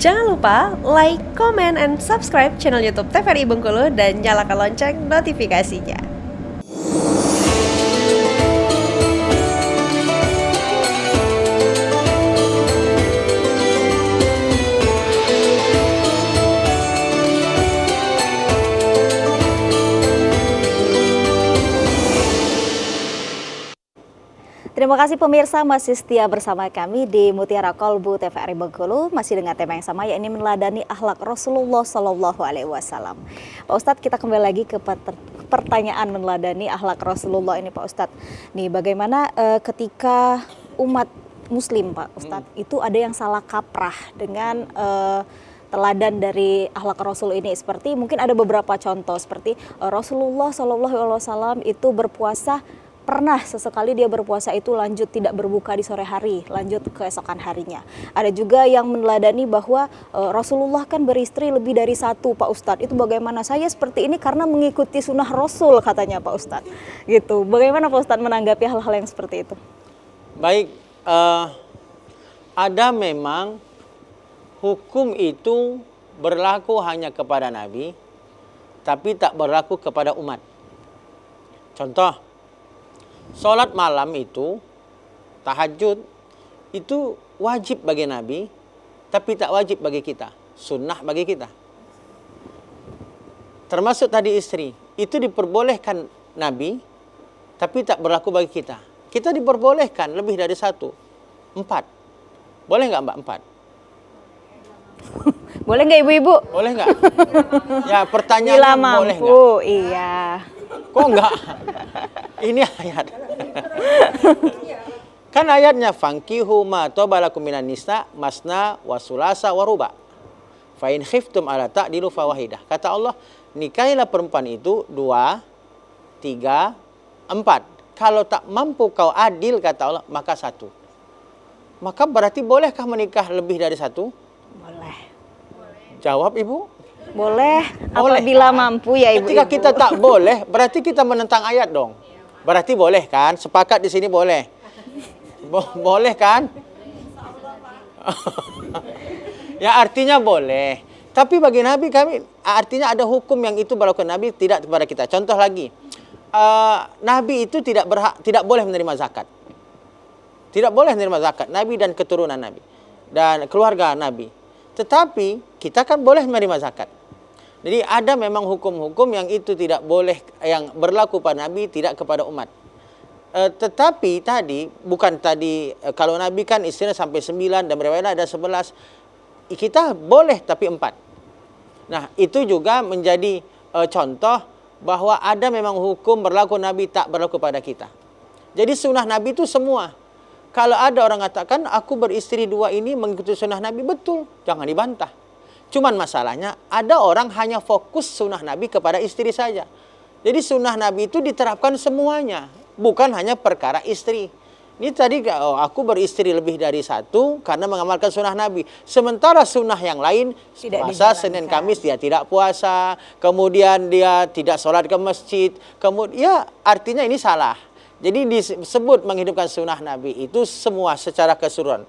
Jangan lupa like, comment, and subscribe channel YouTube TVRI Bengkulu dan nyalakan lonceng notifikasinya. Terima kasih pemirsa masih setia bersama kami di Mutiara Kolbu TVRI Bengkulu, masih dengan tema yang sama, yakni meneladani akhlak Rasulullah Shallallahu Alaihi Wasallam. Pak Ustadz, kita kembali lagi ke pertanyaan meneladani akhlak Rasulullah ini, Pak Ustadz. Nih, bagaimana ketika umat Muslim, Pak Ustadz, itu ada yang salah kaprah dengan teladan dari akhlak Rasul ini, seperti mungkin ada beberapa contoh seperti Rasulullah Shallallahu Alaihi Wasallam itu berpuasa. Pernah sesekali dia berpuasa itu lanjut tidak berbuka di sore hari, lanjut keesokan harinya. Ada juga yang meneladani bahwa Rasulullah kan beristri lebih dari satu, Pak Ustadz. Itu bagaimana? Saya seperti ini karena mengikuti sunnah Rasul, katanya Pak Ustadz. Gitu. Bagaimana Pak Ustadz menanggapi hal-hal yang seperti itu? Baik, ada memang hukum itu berlaku hanya kepada Nabi, tapi tak berlaku kepada umat. Contoh, sholat malam itu, tahajud, itu wajib bagi Nabi, tapi tak wajib bagi kita. Sunnah bagi kita. Termasuk tadi istri, itu diperbolehkan Nabi, tapi tak berlaku bagi kita. Kita diperbolehkan lebih dari satu, 4. Boleh nggak Mbak 4? Boleh nggak ibu-ibu? Boleh nggak? Ya, pertanyaannya boleh nggak? Iya. Kok enggak? Ini ayat. Kan ayatnya fankihu ma tabalakum minan nisa masna wa sulasa wa ruba. Fa in khiftum ala ta'dilu fawahidah. Kata Allah, nikahilah perempuan itu 2, 3, 4. Kalau tak mampu kau adil, kata Allah, maka 1. Maka berarti bolehkah menikah lebih dari 1? Boleh. Jawab Ibu. Boleh, apabila mampu ya Ibu. Ketika kita tak boleh, berarti kita menentang ayat dong. Berarti boleh kan? Sepakat di sini boleh. Boleh kan? Ya artinya boleh. Tapi bagi Nabi kami, artinya ada hukum yang itu berlaku Nabi, tidak kepada kita. Contoh lagi, Nabi itu tidak boleh menerima zakat. Tidak boleh menerima zakat. Nabi dan keturunan Nabi dan keluarga Nabi. Tetapi kita kan boleh menerima zakat. Jadi ada memang hukum-hukum yang itu tidak boleh, yang berlaku pada Nabi, tidak kepada umat. Tetapi tadi, bukan tadi, kalau Nabi kan istrinya sampai 9 dan berapa ada 11. Kita boleh tapi 4. Nah itu juga menjadi contoh bahwa ada memang hukum berlaku Nabi, tak berlaku pada kita. Jadi sunnah Nabi itu semua. Kalau ada orang katakan, aku beristri 2 ini mengikuti sunnah Nabi, betul, jangan dibantah. Cuman masalahnya, ada orang hanya fokus sunnah Nabi kepada istri saja. Jadi sunnah Nabi itu diterapkan semuanya, bukan hanya perkara istri. Ini tadi, aku beristri lebih dari 1 karena mengamalkan sunnah Nabi. Sementara sunnah yang lain, puasa Senin Kamis dia tidak puasa, kemudian dia tidak sholat ke masjid, kemudian ya artinya ini salah. Jadi disebut menghidupkan sunnah Nabi itu semua secara keseluruhan.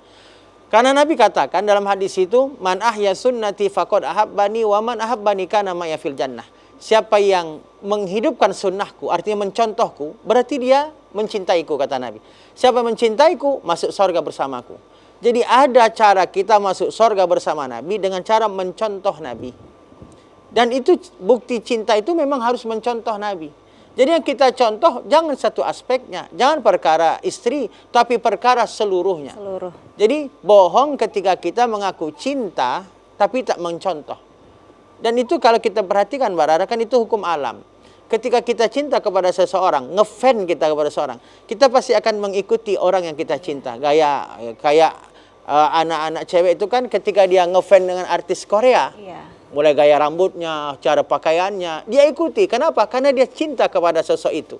Karena Nabi katakan dalam hadis itu, man ahya sunnati faqad ahabbani wa man ahabbani kana ma'ya fil jannah. Siapa yang menghidupkan sunnahku, artinya mencontohku, berarti dia mencintaiku, kata Nabi. Siapa yang mencintaiku, masuk surga bersamaku. Jadi ada cara kita masuk surga bersama Nabi dengan cara mencontoh Nabi. Dan itu bukti cinta itu memang harus mencontoh Nabi. Jadi yang kita contoh jangan satu aspeknya, jangan perkara istri, tapi perkara seluruhnya. Jadi bohong ketika kita mengaku cinta, tapi tak mencontoh. Dan itu kalau kita perhatikan, Mbak Rara, kan itu hukum alam. Ketika kita cinta kepada seseorang, ngefan kita kepada seseorang, kita pasti akan mengikuti orang yang kita cinta. Kayak anak-anak cewek itu kan ketika dia ngefan dengan artis Korea. Iya. Mulai gaya rambutnya, cara pakaiannya, dia ikuti. Kenapa? Karena dia cinta kepada sosok itu.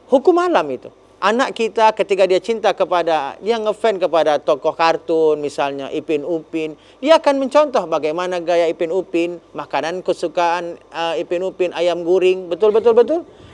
Hukum alam itu. Anak kita ketika dia cinta kepada, dia ngefan kepada tokoh kartun, misalnya Ipin Upin, dia akan mencontoh bagaimana gaya Ipin Upin, makanan kesukaan Ipin Upin, ayam guring, betul.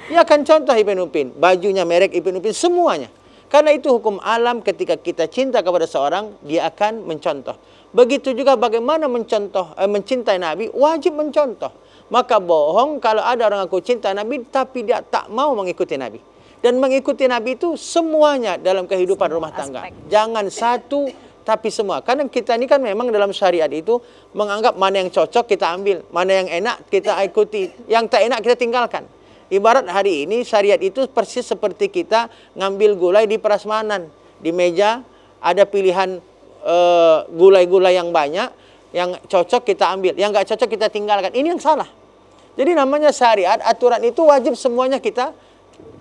Dia akan contoh Ipin Upin, bajunya merek Ipin Upin, semuanya. Karena itu hukum alam, ketika kita cinta kepada seorang, dia akan mencontoh. Begitu juga bagaimana mencintai Nabi, wajib mencontoh. Maka bohong kalau ada orang aku cinta Nabi tapi dia tak mau mengikuti Nabi. Dan mengikuti Nabi itu semuanya dalam kehidupan Semua rumah tangga. aspek. Jangan satu tapi semua. Karena kita ini kan memang dalam syariat itu menganggap mana yang cocok kita ambil, mana yang enak kita ikuti, yang tak enak kita tinggalkan. Ibarat hari ini syariat itu persis seperti kita ngambil gulai di prasmanan. Di meja ada pilihan gulai-gulai yang banyak, yang cocok kita ambil, yang nggak cocok kita tinggalkan. Ini yang salah. Jadi namanya syariat, aturan itu wajib semuanya kita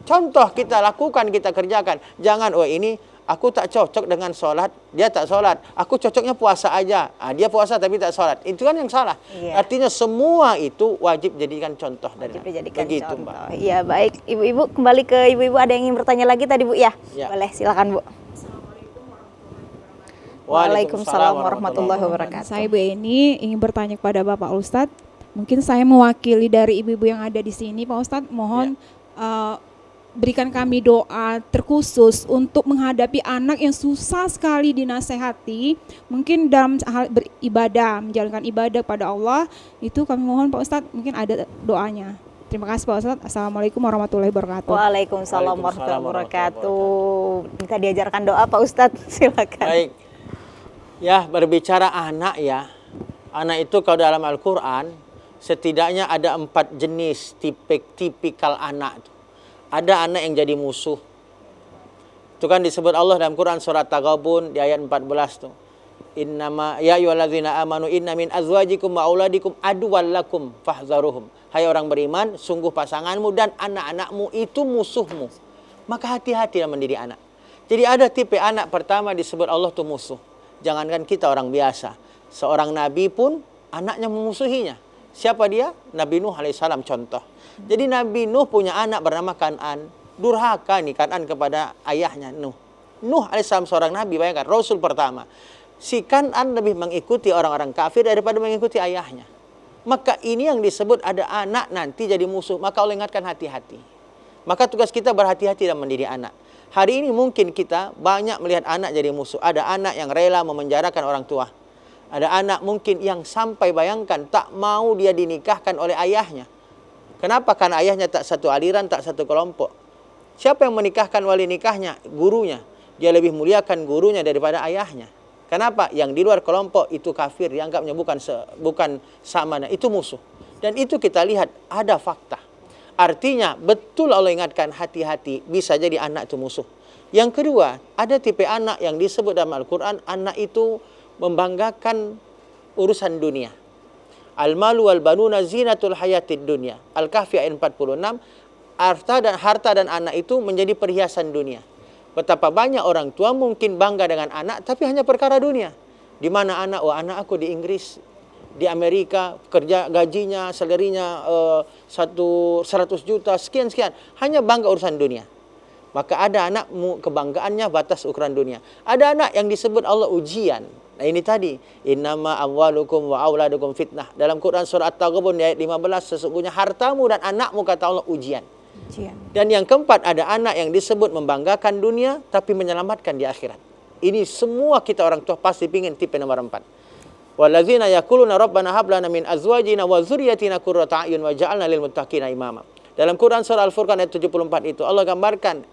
contoh, kita lakukan, kita kerjakan. Jangan, oh ini aku tak cocok dengan sholat, dia tak sholat. Aku cocoknya puasa aja. Dia puasa tapi tak sholat. Itu kan yang salah. Iya. Artinya semua itu wajib jadikan contoh. Wajib dari dijadikan begitu, contoh. Mbak. Iya, baik. Ibu-ibu, kembali ke ibu-ibu, ada yang ingin bertanya lagi tadi, Bu, ya? Ya. Boleh, silakan, Bu. Waalaikumsalam warahmatullahi wabarakatuh. Saya Bu Eni ingin bertanya kepada Bapak Ustadz. Mungkin saya mewakili dari ibu-ibu yang ada di sini, Pak Ustadz. Mohon berikan kami doa terkhusus untuk menghadapi anak yang susah sekali dinasehati. Mungkin dalam hal beribadah, menjalankan ibadah pada Allah. Itu kami mohon Pak Ustadz, mungkin ada doanya. Terima kasih Pak Ustadz. Assalamualaikum warahmatullahi wabarakatuh. Waalaikumsalam warahmatullahi wabarakatuh. Minta diajarkan doa Pak Ustadz, silakan. Baik. Ya, berbicara anak ya. Anak itu kalau dalam Al-Quran, setidaknya ada 4 jenis tipikal anak. Ada anak yang jadi musuh. Itu kan disebut Allah dalam Quran surat Taghabun di ayat 14 tuh. Innama ya ayyuhalladzina amanu inna min azwajikum wa auladikum aduwwal lakum fahzaruhum. Hai orang beriman, sungguh pasanganmu dan anak-anakmu itu musuhmu. Maka hati-hati dalam mendidik anak. Jadi ada tipe anak pertama disebut Allah tuh musuh. Jangankan kita orang biasa. Seorang nabi pun anaknya memusuhinya. Siapa dia? Nabi Nuh alaihissalam contoh. Jadi Nabi Nuh punya anak bernama Kan'an. Durhaka nih Kan'an kepada ayahnya Nuh. Nuh alaihissalam seorang nabi, bayangkan, rasul pertama. Si Kan'an lebih mengikuti orang-orang kafir daripada mengikuti ayahnya. Maka ini yang disebut ada anak nanti jadi musuh. Maka Allah ingatkan hati-hati. Maka tugas kita berhati-hati dalam mendidik anak. Hari ini mungkin kita banyak melihat anak jadi musuh. Ada anak yang rela memenjarakan orang tua. Ada anak mungkin yang sampai bayangkan tak mau dia dinikahkan oleh ayahnya. Kenapa? Karena ayahnya tak satu aliran, tak satu kelompok. Siapa yang menikahkan wali nikahnya? Gurunya. Dia lebih muliakan gurunya daripada ayahnya. Kenapa? Yang di luar kelompok itu kafir, dianggapnya bukan sama, itu musuh. Dan itu kita lihat ada fakta. Artinya betul Allah ingatkan hati-hati, bisa jadi anak itu musuh. Yang kedua, ada tipe anak yang disebut dalam Al-Quran, anak itu membanggakan urusan dunia. Al-malu wal banuna zinatul hayatid dunia. Al-Kahfi ayat 46, harta dan anak itu menjadi perhiasan dunia. Betapa banyak orang tua mungkin bangga dengan anak, tapi hanya perkara dunia. Di mana anak? Oh, anak aku di Inggris, di Amerika, kerja gajinya, salarinya 100 juta, sekian. Hanya bangga urusan dunia. Maka ada anak kebanggaannya batas ukuran dunia. Ada anak yang disebut Allah ujian. Nah ini tadi, innama amwalukum wa auladukum fitnah. Dalam Quran surah At-Taghabun ayat 15, sesungguhnya hartamu dan anakmu kata Allah ujian. Dan yang keempat, ada anak yang disebut membanggakan dunia tapi menyelamatkan di akhirat. Ini semua kita orang tua pasti pingin tipe nomor 4. Wallazina yaquluna rabbana hab lana min azwajina wa dzurriyyatina qurrata a'yun waj'alna lil muttaqina imama. Dalam Quran surah Al-Furqan ayat 74 itu Allah gambarkan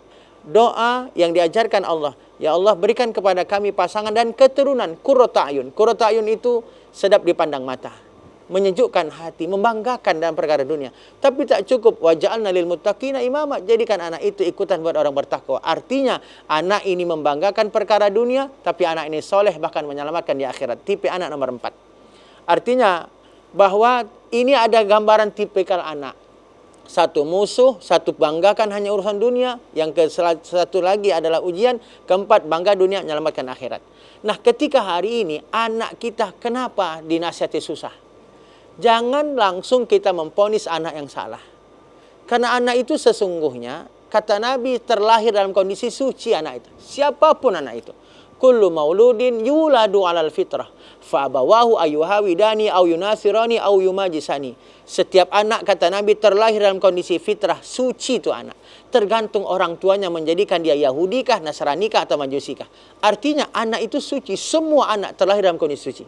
doa yang diajarkan Allah. Ya Allah, berikan kepada kami pasangan dan keturunan qurrata a'yun. Qurrata a'yun itu sedap dipandang mata, menyejukkan hati, membanggakan dalam perkara dunia. Tapi tak cukup, waj'alna lil muttaqina imama, jadikan anak itu ikutan buat orang bertakwa. Artinya anak ini membanggakan perkara dunia, tapi anak ini soleh bahkan menyelamatkan di akhirat. Tipe anak nomor 4. Artinya bahwa ini ada gambaran tipikal anak. Satu musuh, satu banggakan hanya urusan dunia, yang satu lagi adalah ujian, keempat bangga dunia, menyelamatkan akhirat. Nah, ketika hari ini anak kita kenapa dinasihati susah? Jangan langsung kita memponis anak yang salah. Karena anak itu sesungguhnya, kata Nabi, terlahir dalam kondisi suci anak itu. Siapapun anak itu. kullu mauludin yuladu 'alal fitrah fa abawahu ayyuhawidani aw yunasirani aw yumajisani. Setiap anak, kata Nabi, terlahir dalam kondisi fitrah, suci itu anak. Tergantung orang tuanya menjadikan dia Yahudi kah, Nasrani kah, atau Majusi kah. Artinya anak itu suci, semua anak terlahir dalam kondisi suci.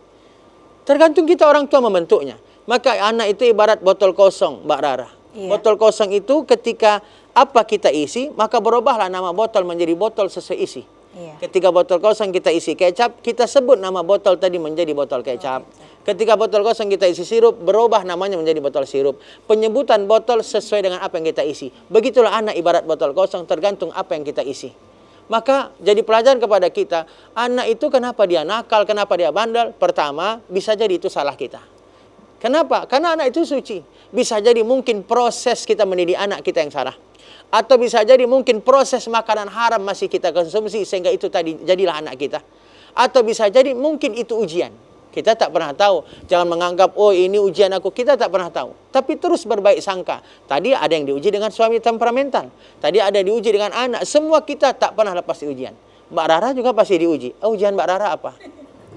Tergantung kita orang tua membentuknya. Maka anak itu ibarat botol kosong, Mbak Rara. Iya. Botol kosong itu ketika apa kita isi, maka berubahlah nama botol menjadi botol sesuai isi. Iya. Ketika botol kosong kita isi kecap, kita sebut nama botol tadi menjadi botol kecap. Ketika botol kosong kita isi sirup, berubah namanya menjadi botol sirup. Penyebutan botol sesuai dengan apa yang kita isi. Begitulah anak ibarat botol kosong, tergantung apa yang kita isi. Maka jadi pelajaran kepada kita, anak itu kenapa dia nakal, kenapa dia bandel? Pertama, bisa jadi itu salah kita. Kenapa? Karena anak itu suci. Bisa jadi mungkin proses kita mendidik anak kita yang salah. Atau bisa jadi mungkin proses makanan haram masih kita konsumsi sehingga itu tadi jadilah anak kita. Atau bisa jadi mungkin itu ujian. Kita tak pernah tahu. Jangan menganggap, oh ini ujian aku. Kita tak pernah tahu. Tapi terus berbaik sangka. Tadi ada yang diuji dengan suami temperamental. Tadi ada yang diuji dengan anak. Semua kita tak pernah lepas di ujian. Mbak Rara juga pasti diuji. Ujian Mbak Rara apa?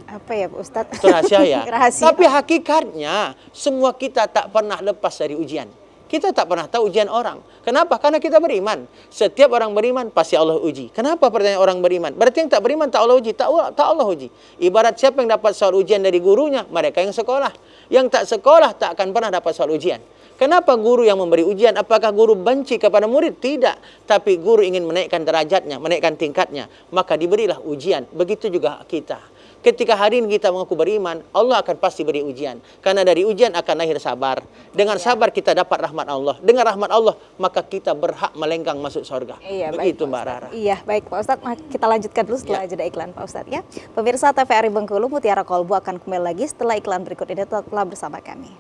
Apa ya Pak Ustadz? Itu rahasia ya. Rahasia. Tapi hakikatnya semua kita tak pernah lepas dari ujian. Kita tak pernah tahu ujian orang. Kenapa? Karena kita beriman. Setiap orang beriman pasti Allah uji. Kenapa pertanyaan orang beriman? Berarti yang tak beriman tak Allah uji. Tak Allah uji. Ibarat siapa yang dapat soal ujian dari gurunya? Mereka yang sekolah. Yang tak sekolah tak akan pernah dapat soal ujian. Kenapa guru yang memberi ujian? Apakah guru benci kepada murid? Tidak. Tapi guru ingin menaikkan derajatnya, menaikkan tingkatnya. Maka diberilah ujian. Begitu juga kita. Ketika hari ini kita mengaku beriman, Allah akan pasti beri ujian. Karena dari ujian akan lahir sabar. Dengan sabar kita dapat rahmat Allah. Dengan rahmat Allah, maka kita berhak melenggang masuk surga. Iya, begitu baik, Mbak Rara. Iya, baik Pak Ustadz. Kita lanjutkan dulu setelah jeda iklan Pak Ustadz ya. Pemirsa TVRI Bengkulu, Mutiara Kolbu akan kembali lagi setelah iklan berikut ini. Tetaplah bersama kami.